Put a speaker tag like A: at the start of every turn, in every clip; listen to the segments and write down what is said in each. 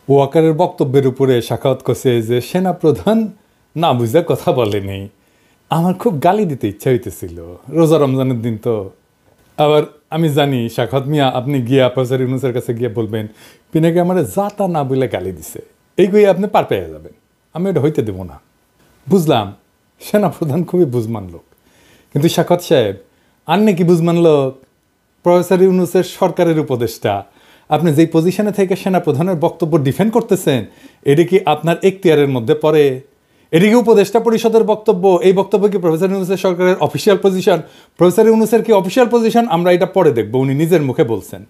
A: ওয়াকারের বক্তব্যের উপরে সাখাওয়াত করছে যে সেনাপ্রধান না বুঝে কথা বলেনি। আমার খুব গালি দিতে ইচ্ছা হইতেছিল, রোজা রমজানের দিন তো। আবার আমি জানি সাখাওয়াত মিয়া আপনি গিয়া প্রফেসর ইউনূসের কাছে গিয়ে বলবেন পিনাকে আমার যা তা না বলে গালি দিছে, এই গিয়ে আপনি পার পেয়ে যাবেন, আমি এটা হইতে দেব না। বুঝলাম সেনাপ্রধান খুবই বুঝমান লোক, কিন্তু সাখাওয়াত সাহেব আর নাকি বুঝমান লোক প্রফেসর ইউনূসের সরকারের উপদেষ্টা। আপনি যেই পজিশনে থেকে সেনাপ্রধানের বক্তব্য ডিফেন্ড করতেছেন, এটা কি আপনার এখতিয়ারের মধ্যে পড়ে? এটা কি উপদেষ্টা পরিষদের বক্তব্য? এই বক্তব্য কি প্রফেসর ইউনূসের সরকারের অফিসিয়াল পজিশন? প্রফেসর ইউনূসের কি অফিসিয়াল পজিশন? আমরা এটা পরে দেখব, উনি নিজের মুখে বলছেন।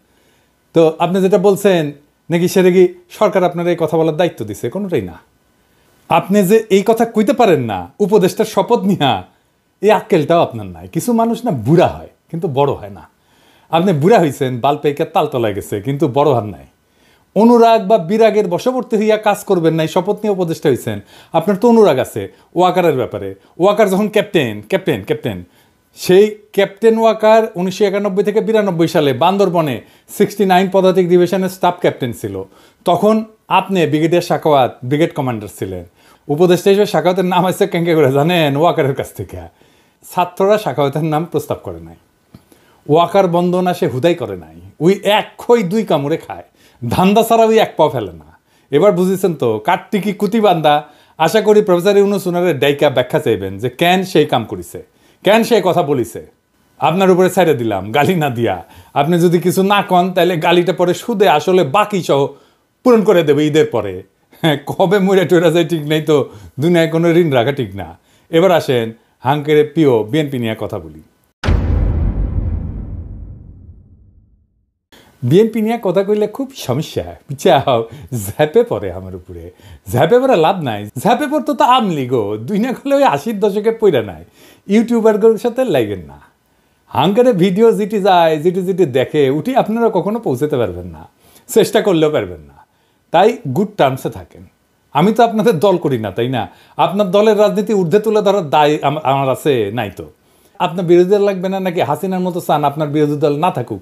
A: তো আপনি যেটা বলছেন নাকি সেটা কি সরকার আপনার এই কথা বলার দায়িত্ব দিছে? কোনোটাই না। আপনি যে এই কথা কইতে পারেন না উপদেষ্টার শপথ নিয়া, এই আক্কেলটাও আপনার নাই। কিছু মানুষ না বুড়া হয় কিন্তু বড় হয় না। আপনি বুড়া হয়েছেন, বাল পেকে তালতলায় গেছে, কিন্তু বড় হার নাই। অনুরাগ বা বিরাগের বশবর্তী হইয়া কাজ করবেন নাই, শপথ নিয়ে উপদেষ্টা হয়েছেন। আপনার তো অনুরাগ আছে ওয়াকারের ব্যাপারে। ওয়াকার যখন ক্যাপ্টেন সেই ক্যাপ্টেন ওয়াকার 1991 থেকে 92 সালে বান্দরবনে 69 পদাতিক ডিভিশনের স্টাফ ক্যাপ্টেন ছিল। তখন আপনি ব্রিগেডিয়ার সাখাওয়াত ব্রিগেড কমান্ডার ছিলেন। উপদেষ্টা হিসেবে সাখাওয়াতের নাম আসছে কেঙ্কে করে জানেন? ওয়াকারের কাছ থেকে। ছাত্ররা সাখাওয়াতের নাম প্রস্তাব করে নাই, ওয়াকার বন্দনা সে হুদাই করে নাই। ওই এক খই দুই কামড়ে খায়, ধান্দা ছাড়া ওই এক পাও ফেলে না। এবার বুঝেছেন তো কাঠটিকি কুতিবান্ধা। আশা করি প্রফেসর ইউনূস উনারে ডাইকা ব্যাখ্যা চাইবেন যে কেন সেই কাম করিছে, কেন সেই কথা বলিছে। আপনার উপরে ছেড়ে দিলাম গালি না দিয়া। আপনি যদি কিছু না কন তাহলে গালিটা পরে সুদে আসলে বাকি সহ পূরণ করে দেবে ঈদের পরে। হ্যাঁ, কবে মরে টরে যায় ঠিক নেই তো, দুনিয়ায় কোনো ঋণ রাখা ঠিক না। এবার আসেন হাঙ্কের প্রিয় বিএনপি নিয়ে কথা বলি। বিএনপি নিয়ে কথা কইলে খুব সমস্যা, পিছাও ঝ্যাপে পড়ে আমার উপরে। ঝ্যাপে পড়ে লাভ নাই, ঝ্যাপে পড়তো তো আমলি গো। দুই না করলে ওই 80-র দশকে পড়ে নাই। ইউটিউবারগুলোর সাথে লাগেন না। হাঙ্কারে ভিডিও যেটি যায়, যেটি দেখে উঠি আপনারা কখনো পৌঁছাতে পারবেন না, চেষ্টা করলেও পারবেন না। তাই গুড টার্মসে থাকেন। আমি তো আপনাদের দল করি না, তাই না? আপনার দলের রাজনীতি ঊর্ধ্বে তুলে ধরার দায় আমার আছে নাই তো? আপনার বিরোধী দল লাগবে না নাকি হাসিনার মতো চান আপনার বিরোধী দল না থাকুক?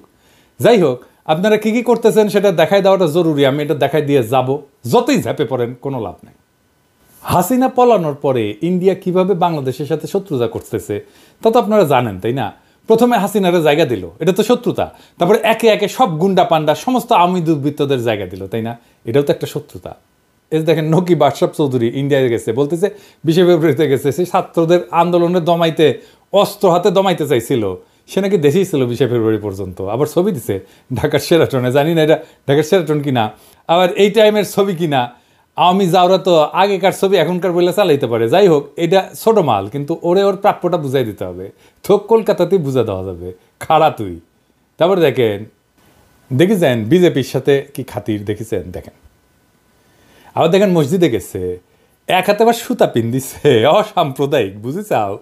A: যাই হোক, আপনারা কি করতেছেন সেটা দেখাই দেওয়াটা জরুরি। আমি এটা দেখাই দিয়ে যাব। যতই ঝাঁপে পড়েন কোনো লাভ নাই। হাসিনা পলানোর পরে ইন্ডিয়া কিভাবে বাংলাদেশের সাথে শত্রুতা করতেছে তা তো আপনারা জানেন, তাই না? প্রথমে হাসিনারে জায়গা দিল, এটা তো শত্রুতা। তারপরে একে একে সব গুন্ডা পান্ডা সমস্ত আওয়ামী দুর্বৃত্তদের জায়গা দিল, তাই না? এটাও তো একটা শত্রুতা। এই দেখেন নকিব আশরাফ চৌধুরী ইন্ডিয়ায় গেছে, বলতেছে 20 ফেব্রুয়ারিতে গেছে, সেই ছাত্রদের আন্দোলনে দমাইতে অস্ত্র হাতে দমাইতে চাইছিল। সে নাকি দেশেই ছিল 20 ফেব্রুয়ারি পর্যন্ত। আবার ছবি দিছে ঢাকার শেরাটনে, জানি না এটা ঢাকার শেরাটন কিনা, আবার এই টাইমের ছবি কিনা। আওয়ামী যাওরা তো আগেকার ছবি এখনকার বলে চালাইতে পারে। যাই হোক, এটা ছোট মাল, কিন্তু ওর প্রাপ্যটা বুঝাই দিতে হবে। থোক কলকাতাতেই বুঝা দেওয়া যাবে, খাড়া তুই। তারপর দেখেছেন বিজেপির সাথে কি খাতির দেখেছেন? দেখেন আবার দেখেন মসজিদে গেছে, এক হাতে আবার সুতা পিন দিচ্ছে, অসাম্প্রদায়িক, বুঝে চাও?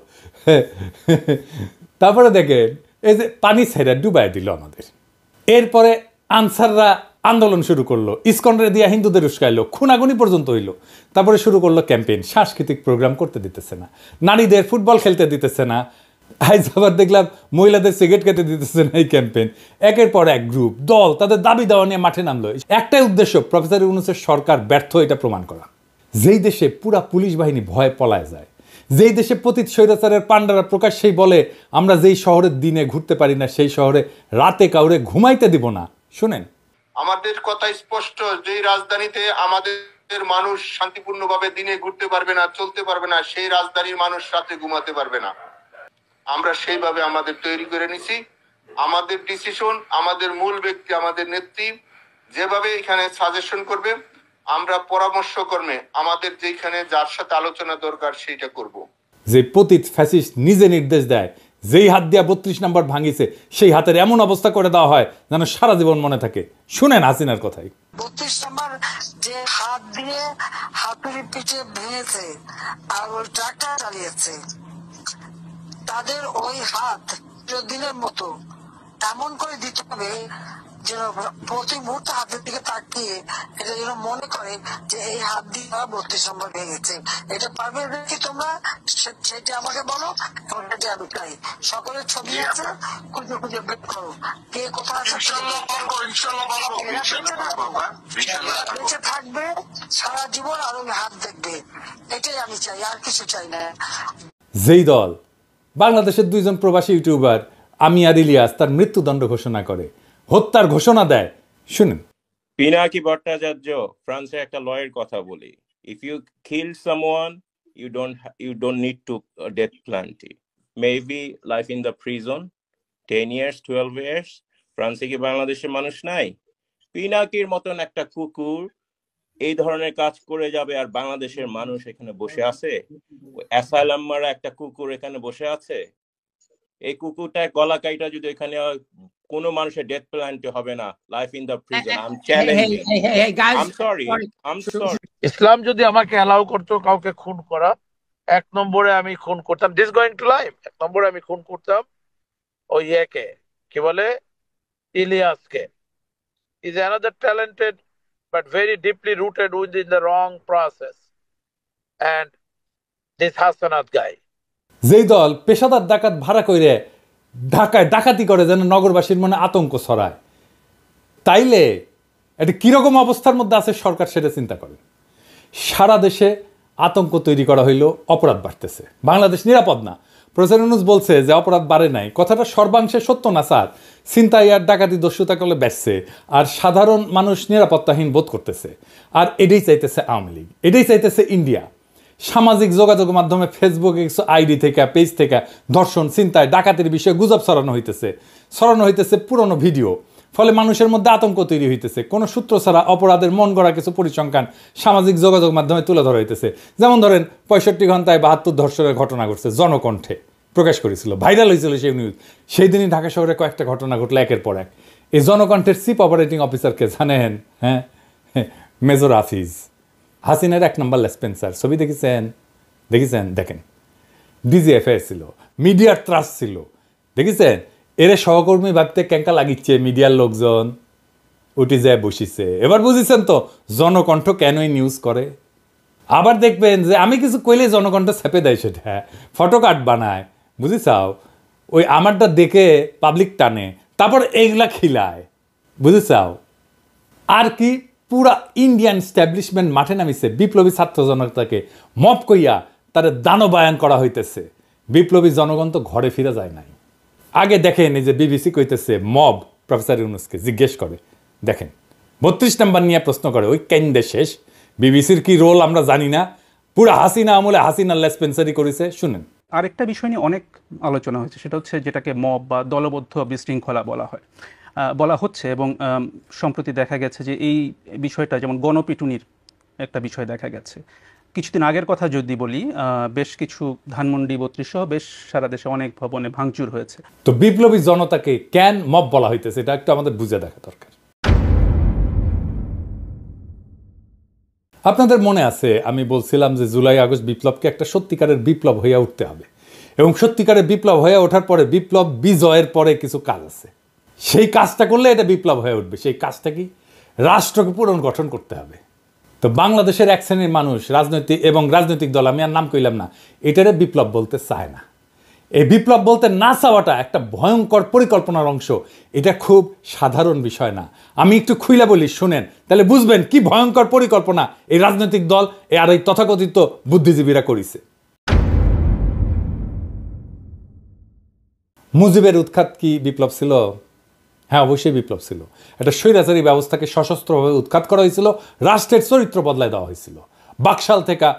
A: তারপরে দেখেন এই যে পানি ছেড়ে ডুবাই দিল আমাদের। এরপরে আনসাররা আন্দোলন শুরু করলো, ইসকনরে দিয়া হিন্দুদের উস্কাইলো, খুনাগুনি পর্যন্ত হইলো। তারপরে শুরু করলো ক্যাম্পেইন, সাংস্কৃতিক প্রোগ্রাম করতে দিতেছে না, নারীদের ফুটবল খেলতে দিতেছে না। আজ আবার দেখলাম মহিলাদের সিগারেট খেতে দিতেছে না। এই ক্যাম্পেইন একের পর এক গ্রুপ দল তাদের দাবি দেওয়া নিয়ে মাঠে নামলো। একটাই উদ্দেশ্য, প্রফেসর ইউনূসের সরকার ব্যর্থ এটা প্রমাণ করা। যেই দেশে পুরা পুলিশ বাহিনী ভয়ে পলায় যায়, যেই দেশে পতিত স্বৈরাচারের পান্ডারা প্রকাশ্যেই বলে আমরা যেই শহরের দিনে ঘুরতে পারি না সেই শহরে রাতে কাউরে ঘুমাইতে দিব না। শুনেন,
B: আমাদের কথা স্পষ্ট, যেই রাজধানীতে আমাদের মানুষ শান্তিপূর্ণভাবে দিনে ঘুরতে পারবে না, চলতে পারবে না, সেই রাজধানীর মানুষ রাতে ঘুমাতে পারবে না। আমরা সেইভাবে আমাদের তৈরি করে নিছি। আমাদের ডিসিশন, আমাদের মূল ব্যক্তি, আমাদের নেত্রী যেভাবে এখানে সাজেশন করবে, আমরা পরামর্শ কর্মে আমাদের যেখানে যার সাথে আলোচনা দরকার সেইটা করব।
A: যে পতিত ফ্যাসিস্ট নিজে নির্দেশ দেয়, যেই হাত দিয়া 32 নম্বর ভাঙিছে সেই হাতের এমন অবস্থা করে দেওয়া হয় যেন সারা জীবন মনে থাকে। শুনেন হাসিনার কথাই।
C: 32 নম্বর যে হাত দিয়ে হাতুড়ি পিঠে ভেঙেছে আর ওই ট্রাক্টর চালিয়েছে, তাদের ওই হাত দিনের মতো এমন করে দিতে হবে যেন প্রতি মুহূর্তে হাতের দিকে তাকিয়ে এটা যেন মনে করে যে এই হাত দিয়ে 32 নম্বর ভেঙেছে। এটা পারবে কি তোমরা? সেটা আমাকে বলো, আমি চাই। সকলের ছবি আছে, খুঁজে খুঁজে বের করো কে কোথায় বেঁচে থাকবে, সারা জীবন আর ওই হাত দেখবে, এটাই আমি চাই, আর কিছু চাই না।
A: যেই দল বাংলাদেশের 2 জন প্রবাসী ইউটিউবার আমি আর ইলিয়াস তার মৃত্যুদণ্ড ঘোষণা করে, হত্যার ঘোষণা দেয়, শুনুন।
D: পিনাকি ভট্টাচার্য ফ্রান্সের একটা লয়ের কথা বলি, if you kill someone you don't need to death penalty, maybe life in the prison 10 years 12 years। ফ্রান্সে কি বাংলাদেশের মানুষ নাই? পিনাকির মতন একটা কুকুর এই ধরনের কাজ করে যাবে আর বাংলাদেশের মানুষ এখানে বসে আছে? অ্যাসাইলাম মারা একটা কুকুর এখানে বসে আছে, এই কুকুরটা গলা কাইটা যদি এখানে কোনো মানুষের ডেথ পেনাল্টি হবে না, life in the prison. I am challenging, I am sorry.
E: ইসলাম যদি আমাকে অ্যালাউ করতো কাউকে খুন করা, 1 নম্বরে আমি খুন করতাম, দিস গোয়িং টু লাইফ, 1 নম্বরে আমি খুন করতাম ওই একে, কি বলে, ইলিয়াসকে। Is another talented but very deeply rooted within the wrong process, and this Hassanat guy।
A: যেই দল পেশাদার ডাকাত ভাড়া করে ঢাকায় ডাকাতি করে যেন নগরবাসীর মনে আতঙ্ক ছড়ায়, তাইলে এটা কিরকম অবস্থার মধ্যে আছে সরকার সেটা চিন্তা করেন। সারা দেশে আতঙ্ক তৈরি করা হইল, অপরাধ বাড়তেছে, বাংলাদেশ নিরাপদ না। প্রফেসর ইউনূস বলছে যে অপরাধ বাড়ে নাই, কথাটা সর্বাংশে সত্য না স্যার। ছিনতাই আর ডাকাতি দস্যুতা করলে বেচছে, আর সাধারণ মানুষ নিরাপত্তাহীন বোধ করতেছে। আর এটাই চাইতেছে আওয়ামী লীগ, এটাই চাইতেছে ইন্ডিয়া। সামাজিক যোগাযোগ মাধ্যমে ফেসবুকে কিছু আইডি থেকে পেজ থেকে ধর্ষণ, ছিনতাই, ডাকাতির বিষয়ে গুজব ছড়ানো হইতেছে পুরনো ভিডিও। ফলে মানুষের মধ্যে আতঙ্ক তৈরি হইতেছে। কোনো সূত্র ছাড়া অপরাধের মন গড়া কিছু পরিসংখ্যান সামাজিক যোগাযোগ মাধ্যমে তুলে ধরা হইতেছে। যেমন ধরেন 65 ঘন্টায় 72 ধর্ষণের ঘটনা ঘটছে, জনকণ্ঠে প্রকাশ করেছিল, ভাইরাল হয়েছিল সেই নিউজ। সেই দিনই ঢাকা শহরে কয়েকটা ঘটনা ঘটলো একের পর এক। এই জনকণ্ঠের চিফ অপারেটিং অফিসারকে জানেন? হ্যাঁ, মেজর হাফিজ, হাসিনার 1 নম্বর লেসপেন্সার। ছবি দেখেছেন? দেখেন, ডিজিএফআই ছিল, মিডিয়ার ত্রাস ছিল, দেখেছেন? এরে সহকর্মী ভাবতে ক্যাঙ্কা লাগিচ্ছে মিডিয়ার লোকজন, উঠে যায় বসিছে। এবার বুঝেছেন তো জনকণ্ঠ কেনই নিউজ করে। আবার দেখবেন যে আমি কিছু কইলে জনকণ্ঠ ছেপে দেয়, সেটা ফটো কার্ড বানায়, বুঝেছাও? ওই আমারটা দেখে পাবলিক টানে, তারপর এইগুলা খিলায়, বুঝেছাও? আর কি পুরা ইন্ডিয়ান স্ট্যাবলিশমেন্ট মাঠে নামিছে। বিপ্লবী ছাত্র জনতাকে মব কইয়া তার দানবায়ন করা হইতেছে। বিপ্লবী জনগণ তো ঘরে ফিরে যায় নাই। আগে দেখেন এই যে বিবিসি কইতেছে মব প্রফেসর ইউনূসকে জিজ্ঞেস করে, দেখেন 32 নাম্বার নিয়ে প্রশ্ন করে, ওই কেন্দ্রে শেষ। বিবিসির কি রোল আমরা জানি না, পুরা হাসিনা আমলে হাসিনা লেসপেন্সারি করেছে। শুনেন,
F: আরেকটা বিষয় নিয়ে অনেক আলোচনা হয়েছে, সেটা হচ্ছে যেটাকে মব বা দলবদ্ধ বিশৃঙ্খলা বলা হচ্ছে। এবং সম্প্রতি দেখা গেছে যে এই বিষয়টা, যেমন গণপিটুনির একটা বিষয় দেখা গেছে। কিছুদিন আগের কথা যদি বলি, বেশ কিছু ধানমন্ডি 32 সহ বেশ সারা দেশে অনেক ভবনে ভাঙচুর হয়েছে।
A: তো বিপ্লবী জনতাকে কেন মব বলা হইতেছে এটা একটু আমাদের বুঝে দেখা দরকার। আপনাদের মনে আছে আমি বলছিলাম যে জুলাই আগস্ট বিপ্লবকে একটা সত্যিকারের বিপ্লব হইয়া উঠতে হবে, এবং সত্যিকারের বিপ্লব হয়ে ওঠার পরে বিপ্লব বিজয়ের পরে কিছু কাজ আছে, সেই কাজটা করলে এটা বিপ্লব হয়ে উঠবে। সেই কাজটা কি? রাষ্ট্রকে পুনর্গঠন করতে হবে। তো বাংলাদেশের এক শ্রেণীর মানুষ রাজনৈতিক দল, আমি আর নাম কইলাম না, এটারে বিপ্লব বলতে চায় না। এই বিপ্লব বলতে না চাওয়াটা একটা ভয়ঙ্কর পরিকল্পনার অংশ। এটা খুব সাধারণ বিষয় না। আমি একটু খুইলা বলি, শুনেন, তাহলে বুঝবেন কি ভয়ঙ্কর পরিকল্পনা এই রাজনৈতিক দল আর এই তথাকথিত বুদ্ধিজীবীরা করেছে। মুজিবের উৎখাত কি বিপ্লব ছিল? হ্যাঁ, অবশ্যই বিপ্লব ছিল। একটা স্বৈরাচারী ব্যবস্থাকে সশস্ত্রভাবে উৎখাত করা হয়েছিল, রাষ্ট্রের চরিত্র বদলায় দেওয়া হয়েছিল। বাকশাল থেকে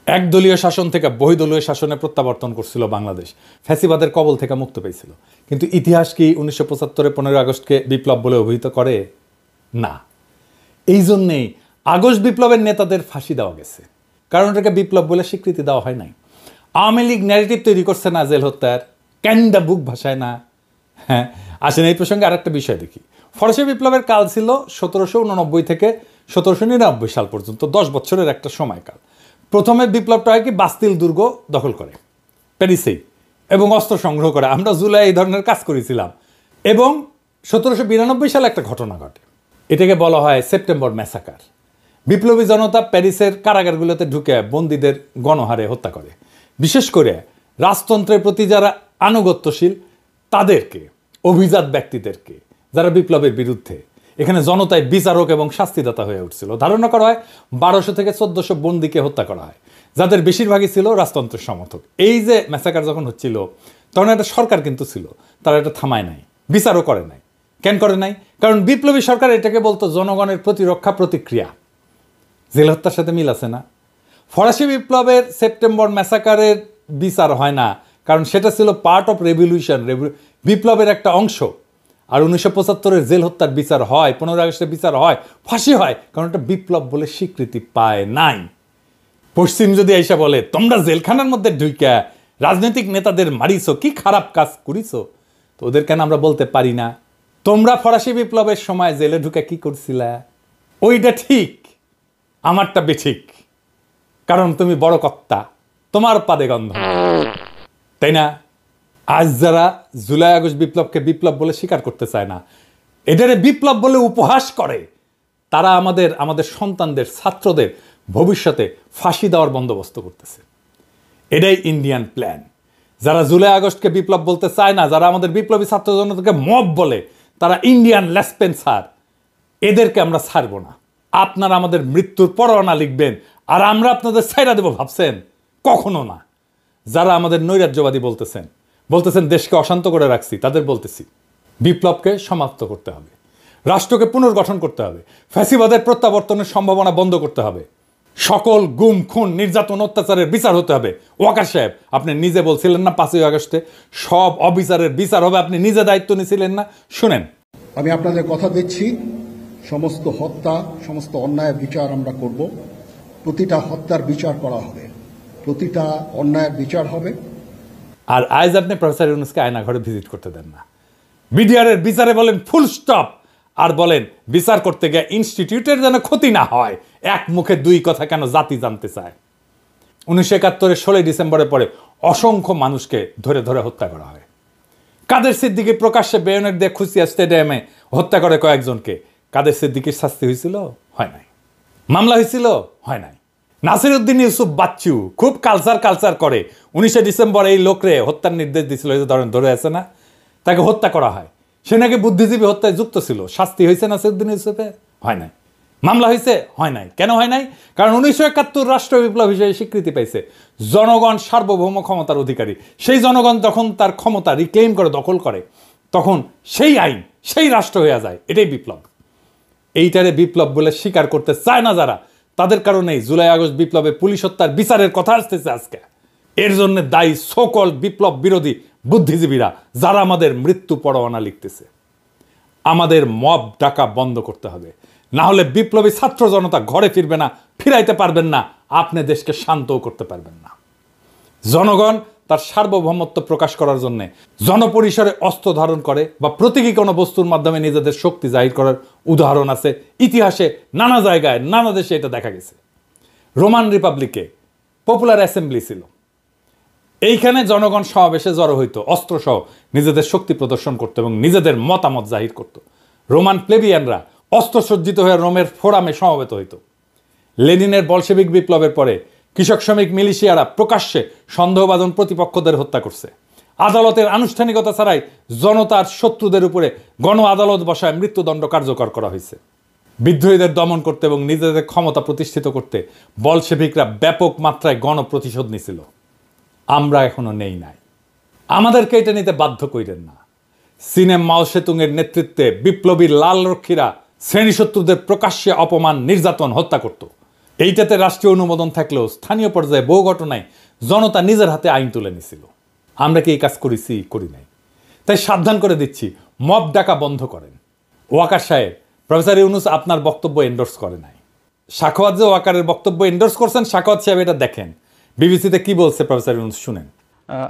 A: একদলীয় শাসন থেকে বহুদলীয় শাসনে প্রত্যাবর্তন করছিল বাংলাদেশ, ফ্যাসিবাদের কবল থেকে মুক্ত পেয়েছিল। কিন্তু ইতিহাস কি 1975 15 আগস্টকে বিপ্লব বলে অভিহিত করে? না। এই জন্যেই আগস্ট বিপ্লবের নেতাদের ফাঁসি দেওয়া গেছে, কারণ এটাকে বিপ্লব বলে স্বীকৃতি দেওয়া হয় নাই। আওয়ামী লীগ ন্যারেটিভ তৈরি করছে না জেল হত্যার, ক্যান্ডা বুক ভাষায় না। হ্যাঁ, আসেন এই প্রসঙ্গে আরেকটা বিষয় দেখি। ফরাসি বিপ্লবের কাল ছিল 1789 থেকে 1799 সাল পর্যন্ত, 10 বছরের একটা সময়কাল। প্রথমে বিপ্লবটা হয় কি, বাস্তিল দুর্গ দখল করে প্যারিসেই এবং অস্ত্র সংগ্রহ করে। আমরা জুলাই এই ধরনের কাজ করেছিলাম। এবং 1792 সালে একটা ঘটনা ঘটে, এটাকে বলা হয় সেপ্টেম্বর ম্যাসাকার। বিপ্লবী জনতা প্যারিসের কারাগারগুলোতে ঢুকে বন্দীদের গণহারে হত্যা করে। বিশেষ করে রাজতন্ত্রের প্রতি যারা আনুগত্যশীল তাদেরকে, অভিজাত ব্যক্তিদেরকে, যারা বিপ্লবের বিরুদ্ধে। এখানে জনতায় বিচারক এবং শাস্তিদাতা হয়ে উঠছিল। ধারণা করা হয় 1200 থেকে 1400 বন্দীকে হত্যা করা হয়, যাদের বেশিরভাগই ছিল রাজতন্ত্রের সমর্থক। এই যে ম্যাসাকার যখন হচ্ছিল তখন একটা সরকার কিন্তু ছিল, তারা এটা থামায় নাই, বিচারও করে নাই। কেন করে নাই? কারণ বিপ্লবী সরকার এটাকে বলতো জনগণের প্রতিরক্ষা প্রতিক্রিয়া। জেল হত্যার সাথে মিল আছে না? ফরাসি বিপ্লবের সেপ্টেম্বর ম্যাসাকারের বিচার হয় না, কারণ সেটা ছিল পার্ট অফ রেভলিউশন, বিপ্লবের একটা অংশ। আর 1975-এর জেল হত্যার বিচার হয়, 15 আগস্টের বিচার হয়, ফাঁসি হয়, কারণ এটা বিপ্লব বলে স্বীকৃতি পায় নাই। পশ্চিম যদি আইসা বলে তোমরা জেলখানার মধ্যে ঢুইকা রাজনৈতিক নেতাদের মারিছো, কি খারাপ কাজ করিছো, তো ওদের কেন আমরা বলতে পারি না তোমরা ফরাসি বিপ্লবের সময় জেলে ঢুকে কি করছিলা? ওইটা ঠিক, আমারটা বেঠিক, কারণ তুমি বড় কর্তা, তোমার পাদে গন্ধ, তাই না? আজ যারা জুলাই আগস্ট বিপ্লবকে বিপ্লব বলে স্বীকার করতে চায় না, এটারে বিপ্লব বলে উপহাস করে, তারা আমাদের সন্তানদের, ছাত্রদের ভবিষ্যতে ফাঁসি দেওয়ার বন্দোবস্ত করতেছে। এটাই ইন্ডিয়ান প্ল্যান। যারা জুলাই আগস্টকে বিপ্লব বলতে চায় না, যারা আমাদের বিপ্লবী ছাত্র জনতাকে মব বলে, তারা ইন্ডিয়ান লেসপেন্সার। এদেরকে আমরা ছাড়বো না। আপনারা আমাদের মৃত্যুর পরোয়ানা লিখবেন আর আমরা আপনাদের ছাইরা দেব ভাবছেন? কখনো না। যারা আমাদের নৈরাজ্যবাদী বলতেছেন দেশকে অশান্ত করে রাখছি, তাদের বলতেছি বিপ্লবকে সমাপ্ত করতে হবে, রাষ্ট্রকে পুনর্গঠন করতে হবে, ফ্যাসিবাদের প্রত্যাবর্তনের সম্ভাবনা বন্ধ করতে হবে, সকল গুম খুন নির্যাতন অত্যাচারের বিচার হতে হবে। ওয়াকার সাহেব, আপনি নিজে বলছিলেন না 5ই আগস্টে সব অবিচারের বিচার হবে, আপনি নিজে দায়িত্ব নিয়েছিলেন না? শুনেন,
G: আমি আপনাদের কথা দিচ্ছি, সমস্ত হত্যা, সমস্ত অন্যায়ের বিচার আমরা করব। প্রতিটা হত্যার বিচার করা হবে, প্রতিটা অন্যায়ের বিচার হবে।
A: আর আজ আপনি প্রফেসর ইউনূসকে আয়নাঘরে ভিজিট করতে দেন না। বিডিআরের বিচারে বলেন ফুল স্টপ, আর বলেন বিচার করতে গিয়ে ইনস্টিটিউটের যেন ক্ষতি না হয়। এক মুখে দুই কথা কেন জাতি জানতে চায়? 1971-এর 16 ডিসেম্বরের পরে অসংখ্য মানুষকে ধরে ধরে হত্যা করা হয়। কাদের সিদ্দিকী প্রকাশ্যে বেয়নেট দিয়ে খুশিয়া স্টেডিয়ামে হত্যা করে কয়েকজনকে। কাদের সিদ্দিকীর শাস্তি হয়েছিল? হয় নাই। মামলা হয়েছিল? হয় নাই। নাসিরউদ্দিন ইউসুফ বাচ্চু খুব কালচার করে, 19 ডিসেম্বর এই লোকরে হত্যার নির্দেশ দিয়েছিল, এই যে ধরে আছে না, তাকে হত্যা করা হয়। সে নাকি বুদ্ধিজীবী হত্যায় যুক্ত ছিল। শাস্তি হয়েছে নাসিরউদ্দিন ইউসুফে? হয় নাই। মামলা হয়েছে? হয় নাই। কেন হয় নাই? কারণ 1971 রাষ্ট্র বিপ্লব হিসেবে স্বীকৃতি পাইছে। জনগণ সার্বভৌম ক্ষমতার অধিকারী। সেই জনগণ যখন তার ক্ষমতা রিক্লেম করে, দখল করে, তখন সেই আইন, সেই রাষ্ট্র হয়ে যায়। এটাই বিপ্লব। এইটারে বিপ্লব বলে স্বীকার করতে চায় না যারা, তাদের কারণেই জুলাই আগস্ট বিপ্লবে পুলিশ হত্যার বিচারের কথা আসতেছে আজকে। এর জন্য দায়ী সকল বিপ্লব বিরোধী বুদ্ধিজীবীরা, যারা আমাদের মৃত্যু পরোয়ানা লিখতেছে। আমাদের মব ডাকা বন্ধ করতে হবে, না হলে বিপ্লবী ছাত্র জনতা ঘরে ফিরবে না, ফিরাইতে পারবেন না, আপনি দেশকে শান্তও করতে পারবেন না। জনগণ তার সার্বভৌমত্ব প্রকাশ করার জন্য জনপরিসরে অস্ত্র ধারণ করে বা প্রতীকী কোনো বস্তুর মাধ্যমে নিজেদের শক্তি জাহির করার উদাহরণ আছে ইতিহাসে। নানা জায়গায়, নানা দেশে এটা দেখা গেছে। রোমান রিপাবলিকে পপুলার অ্যাসেম্বলি ছিল, এইখানে জনগণ সমাবেশে জড়ো হইতো, অস্ত্রসহ নিজেদের শক্তি প্রদর্শন করত এবং নিজেদের মতামত জাহির করত। রোমান প্লেবিয়ানরা অস্ত্রসজ্জিত হয়ে রোমের ফোরামে সমবেত হইত। লেনিনের বলশেবিক বিপ্লবের পরে কৃষক শ্রমিক মিলিশিয়ারা প্রকাশ্যে সন্দেহভাজন প্রতিপক্ষদের হত্যা করছে। আদালতের আনুষ্ঠানিকতা ছাড়াই জনতার শত্রুদের উপরে গণ আদালত বসায় মৃত্যুদণ্ড কার্যকর করা হয়েছে। বিদ্রোহীদের দমন করতে এবং নিজেদের ক্ষমতা প্রতিষ্ঠিত করতে বলশেভিকরা ব্যাপক মাত্রায় গণপ্রতিশোধ নিছিল। আমরা এখনো নেই নাই। আমাদেরকে এটা নিতে বাধ্য কইরেন না। চীনে মাও সেতুংয়ের নেতৃত্বে বিপ্লবী লাল রক্ষীরা শ্রেণীশত্রুদের প্রকাশ্যে অপমান, নির্যাতন, হত্যা করত। এইটাতে রাষ্ট্রীয় অনুমোদন থাকলেও স্থানীয় পর্যায়ে বহু ঘটনায় জনতা নিজের হাতে আইন তুলে নিছিল। আমরা কি এই কাজ করেছি? করি নাই। তাই সাবধান করে দিচ্ছি, মব ডাকা বন্ধ করেন। ওয়াকার সাহেব, প্রফেসর ইউনূস আপনার বক্তব্য এন্ডোর্স করে নাই। সাখাওয়াত যে ওয়াকারের বক্তব্য এন্ডোর্স করছেন, সাখাওয়াত সাহেব এটা দেখেন, বিবিসিতে কি বলছে প্রফেসর ইউনূস, শুনেন।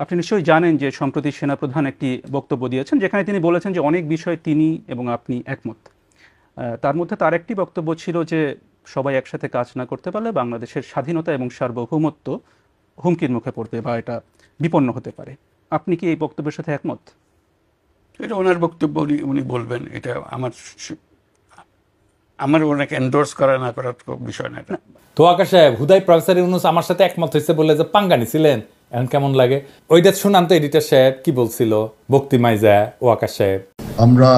F: আপনি নিশ্চয়ই জানেন যে সম্প্রতি সেনাপ্রধান একটি বক্তব্য দিয়েছেন, যেখানে তিনি বলেছেন যে অনেক বিষয়ে তিনি এবং আপনি একমত। তার মধ্যে তার একটি বক্তব্য ছিল যে সবাই একসাথে কাজ না করতে পারলে বাংলাদেশের স্বাধীনতা এবং সার্বভৌমত্ব হুমকির মুখে পড়বে বা এটা বিপন্ন হতে পারে। আপনি কি এই বক্তব্যের সাথে একমত?
H: এটা ওনার বক্তব্য, উনি বলবেন। এটা আমার ওনাকে এন্ডোর্স করা না করার বিষয় না। এটা
A: তো আকাশ সাহেব, হুদাই প্রফেসর ইউনূস আমার সাথে একমত হয়েছে বলে যে পাঙ্গা নিছিলেন, এখন কেমন লাগে? ওইটা শুনান তো এডিটর সাহেব কি বলছিল বক্তিমায় যায়। ও আকাশ সাহেব,
G: আমরা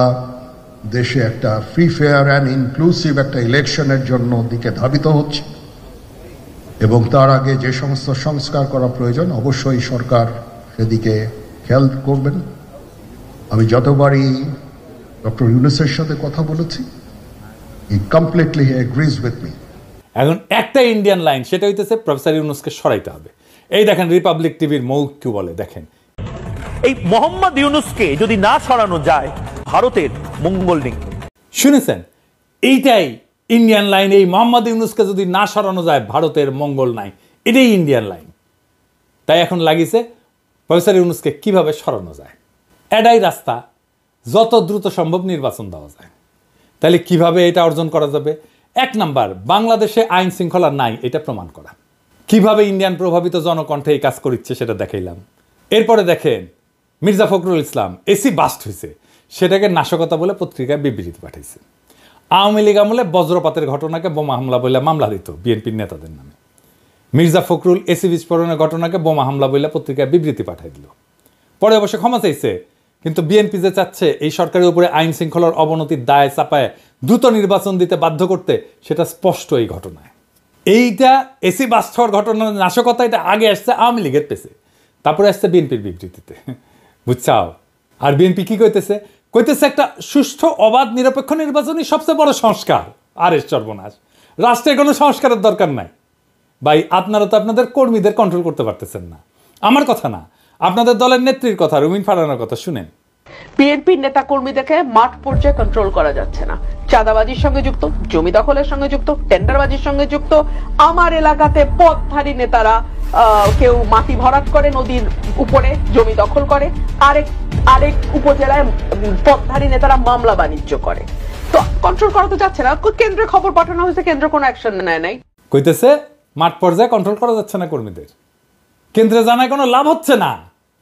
G: দেশে একটা ফ্রি ফেয়ার অ্যান্ড ইনক্লুসিভ একটা ইলেকশনের জন্য দিকে ধাবিত হচ্ছে, এবং তার আগে যে সমস্ত সংস্কার করা প্রয়োজন অবশ্যই সরকার সেদিকে খেয়াল করবেন। আমি যতবারই ডক্টর ইউনূসের সাথে কথা বলেছি, হি কমপ্লিটলি এগ্রিজ উইথ মি।
A: এখন একটা ইন্ডিয়ান লাইন, সেটা হইতেছে প্রফেসর ইউনূসকে সরাইতে হবে। এই দেখেন রিপাবলিক টিভির মৌখ কি বলে, দেখেন।
I: এই মোহাম্মদ ইউনূসকে যদি না সরানো যায় ভারতের মঙ্গল নেই।
A: শুনেছেন, এইটাই ইন্ডিয়ান লাইন। এই মোহাম্মদ ইউনূসকে যদি না সরানো যায় ভারতের মঙ্গল নাই, এটাই ইন্ডিয়ান লাইন। তাই এখন লাগিছে প্রফেসর ইউনূসকে কিভাবে সরানো যায়, এটাই রাস্তা, যত দ্রুত সম্ভব নির্বাচন দেওয়া যায়। তাহলে কিভাবে এটা অর্জন করা যাবে? 1 নাম্বার, বাংলাদেশে আইন শৃঙ্খলা নাই এটা প্রমাণ করা। কিভাবে ইন্ডিয়ান প্রভাবিত জনকণ্ঠে এই কাজ করিচ্ছে সেটা দেখাইলাম। এরপরে দেখেন মির্জা ফখরুল ইসলাম এসি বাস্ট হয়েছে, সেটাকে নাশকতা বলে পত্রিকায় বিবৃতি পাঠাইছে। আওয়ামী লীগ আমলে বজ্রপাতের ঘটনাকে বোমা হামলা বলে মামলা দিত বিএনপির নেতাদের নামে। মির্জা ফখরুল এসি বিস্ফোরণের ঘটনাকে বোমা হামলা বলে পত্রিকায় বিবৃতি পাঠাই দিল। পরে অবশ্য ক্ষমা চাইছে, কিন্তু বিএনপি যে চাচ্ছে এই সরকারের উপরে আইন শৃঙ্খলার অবনতির দায় চাপায় দ্রুত নির্বাচন দিতে বাধ্য করতে, সেটা স্পষ্ট এই ঘটনায়। এইটা এসি বাস্ট হওয়ার ঘটনার নাশকতা, এটা আগে আসছে আওয়ামী লীগের পেছে, তারপরে আসছে বিএনপির বিবৃতিতে, বুঝছাও। আর বিএনপি কি কইতেছে একটা সুষ্ঠু অবাধ নিরপেক্ষ নির্বাচনই সবচেয়ে বড় সংস্কার। আর এর সর্বনাশ, রাষ্ট্রে কোনো সংস্কারের দরকার নাই ভাই। আপনারা তো আপনাদের কর্মীদের কন্ট্রোল করতে পারতেছেন না। আমার কথা না, আপনাদের দলের নেত্রীর কথা, রুমিন ফারহানার কথা শুনেন।
J: বিএনপির নেতা কর্মীদেরকে মাঠ পর্যায়ে কন্ট্রোল করা যাচ্ছে না। চাঁদাবাজির সঙ্গে যুক্ত, জমি দখলের সঙ্গে যুক্ত, টেন্ডারবাজির সঙ্গে যুক্ত। আমার এলাকাতে পথধারী নেতারা কেউ মাটি ভরাট করে নদীর উপরে, জমি দখল করে, আরেক উপজেলায় পথধারী নেতারা মামলা বাণিজ্য করে। তো কন্ট্রোল করা তো যাচ্ছে না। কেন্দ্রে খবর পাঠানো হয়েছে, কেন্দ্র কোনো অ্যাকশন নেয় নাই।
A: কইতেছে মাঠ পর্যায়ে কন্ট্রোল করা যাচ্ছে না কর্মীদের, কেন্দ্রে জানায় কোনো লাভ হচ্ছে না।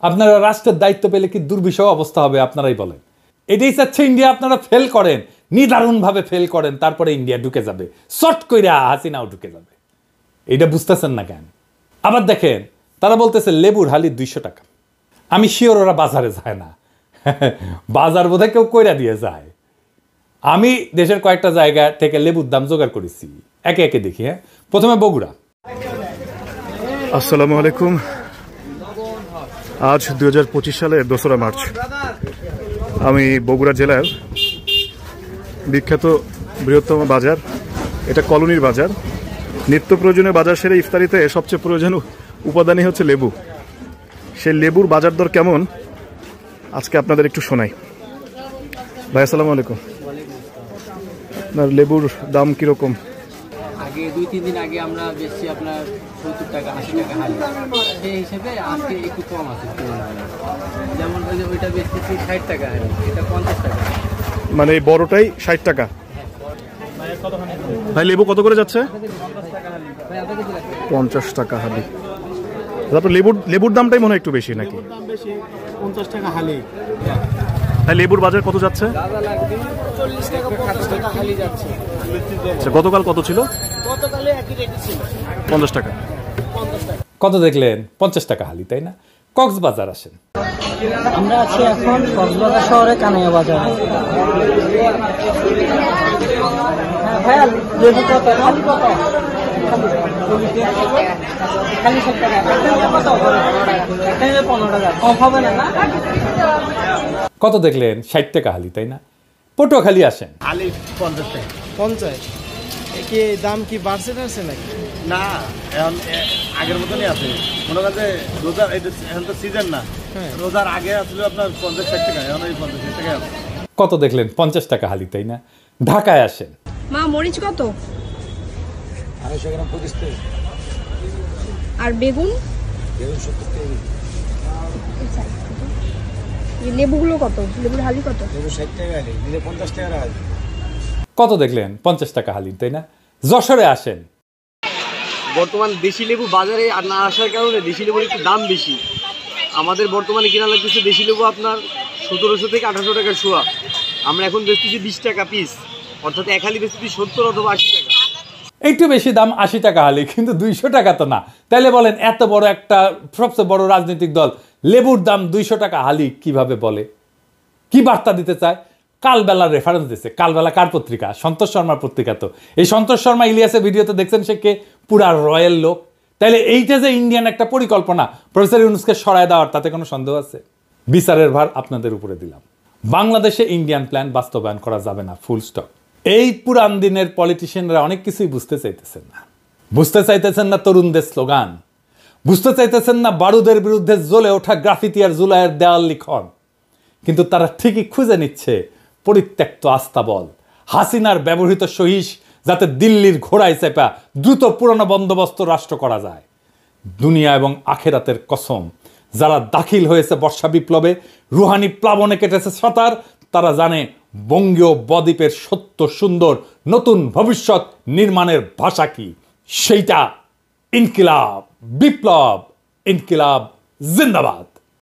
A: আপনারা রাষ্ট্রের দায়িত্ব পেলে কি দুর্বিষহ অবস্থা হবে আপনারাই বলেন। এটাই চাচ্ছে ইন্ডিয়া আপনারা ফেল করেন, নিদারুণভাবে ফেল করেন, তারপরে ইন্ডিয়া ঢুকে যাবে, শর্ট কইরা হাসিনাও ঢুকে যাবে। এটা বুঝতেছেন না কেন? আবার দেখেন তারা বলতেছে লেবুর হালি 200 টাকা। আমি শিওর ওরা বাজারে যায় না, বাজার বোধহয় কেউ কইরা দিয়ে যায়। আমি দেশের কয়েকটা জায়গা থেকে লেবুর দাম জোগাড় করেছি, একে একে দেখি। হ্যাঁ, প্রথমে বগুড়া।
K: আসসালামু আলাইকুম। আজ 2025 সালের 2রা মার্চ। আমি বগুড়া জেলার বিখ্যাত বৃহত্তম বাজার, এটা কলোনির বাজার। নিত্য প্রয়োজনীয় বাজার সেরে ইফতারিতে সবচেয়ে প্রয়োজনীয় উপাদানই হচ্ছে লেবু। সেই লেবুর বাজার দর কেমন আজকে আপনাদের একটু শোনাই। ভাই আসসালামু আলাইকুম। আপনার লেবুর দাম কিরকম?
L: আগে 2-3 দিন আগে আমরা বেশি আপনার 70 টাকা 80 টাকা হালি, সেই হিসেবে আজকে একটু কম আছে। যেমন ওইটা বেশি 60 টাকা হালি, এটা 50 টাকা।
K: মানে এই বড়টাই 60 টাকা। ভাই লেবু কত করে যাচ্ছে? 50 টাকা হালি। তারপর লেবুর দামটাই মনে হয় একটু বেশি নাকি?
L: 50 টাকা হালি।
K: ভাই লেবুর বাজার কত যাচ্ছে?
L: 40 টাকা 50 টাকা হালি যাচ্ছে।
K: আচ্ছা, গতকাল কত ছিল?
L: গতকালে একই রেট ছিল
K: 50 টাকা।
A: কত দেখলেন? 50 টাকা হালি, তাই না? কক্সবাজার আসেন।
M: আমরা আছি এখন কক্সবাজার শহরে কানাইয়া বাজার। ভাইয়া 200 টাকা খালি কত? খালি 60 টাকা। কত? একটা 15 টাকা কম হবে না? না
A: কত দেখলেন? 60 টাকা হালি, তাই না? পটুয়াখালী আসেন।
L: হালি 50 টাকা। 50 কি দাম কি বাড়ছে নাকি?
N: না, এখন আগের মতনই আছে। মনে করেন যে রোজার এখন তো সিজন না, রোজার আগে আসলে আপনার 50-60 টাকা, এখন ওই 50 টাকা।
A: কত দেখলেন? 50 টাকা হালি, তাই না? ঢাকায় আসেন।
O: মা মরিচ কত?
P: 250 গ্রাম 25 টাকা।
O: আর বেগুন?
P: বেগুন 70 টাকা।
O: এই লেবুগুলো কত? লেবুর হালি কত?
P: লেবু 60 টাকা হালি, নিলে 50 টাকা হালি।
A: কত দেখলেন? 50 টাকা হালি, তাই না? যশোরে আসেন।
Q: বর্তমান দেশি লেবু বাজারে আর না আসার কারণে দেশি লেবুর একটু দাম বেশি। আমাদের বর্তমানে কিনা লাগতেছে দেশি লেবু আপনার 1700 থেকে 1800 টাকার শোয়া। আমরা এখন বেচতেছি 20 টাকা পিস, অর্থাৎ এক হালি বেচতেছি 70 অথবা 80 টাকা।
A: একটু বেশি দাম 80 টাকা হালি, কিন্তু 200 টাকা তো না। তাইলে বলেন এত বড় একটা সবচেয়ে বড় রাজনৈতিক দল লেবুর দাম 200 টাকা হালি কিভাবে বলে? কি বার্তা দিতে চায়? কালবেলার রেফারেন্স দিচ্ছে। কালবেলা কার পত্রিকা? সন্তোষ শর্মার পত্রিকা। তো এই সন্তোষ শর্মা ইলিয়াসের ভিডিওতে দেখছেন সে কে? পুরা রয়্যাল লোক। তাইলে এইটা যে ইন্ডিয়ান একটা পরিকল্পনা প্রফেসর ইউনূসকে সরায় দেওয়ার, তাতে কোনো সন্দেহ আছে? বিচারের ভার আপনাদের উপরে দিলাম। বাংলাদেশে ইন্ডিয়ান প্ল্যান বাস্তবায়ন করা যাবে না, ফুল স্টপ। এই পুরান দিনের পলিটিশিয়ানরা অনেক কিছুই বুঝতে চাইতেছেন না। বুঝতে চাইতেছেন না তরুণদের স্লোগান, বুঝতে চাইতেছেন না বারুদের বিরুদ্ধে জ্বলে ওঠা গ্রাফিতি আর জুলাইয়ের দেওয়াল লিখন। কিন্তু তারা ঠিকই খুঁজে নিচ্ছে পরিত্যক্ত আস্তাবল, হাসিনার ব্যবহৃত সহিস, যাতে দিল্লির ঘোড়ায় চেপা দ্রুত পুরনো বন্দোবস্ত রাষ্ট্র করা যায়। দুনিয়া এবং আখেরাতের কসম, যারা দাখিল হয়েছে বর্ষা বিপ্লবে, রুহানি প্লাবনে কেটেছে সাঁতার, তারা জানে বঙ্গীয় বদ্বীপের সত্য সুন্দর নতুন ভবিষ্যৎ নির্মাণের ভাষা কি। সেইটা ইনকিলাব, বিপ্লব, ইনকিলাব জিন্দাবাদ।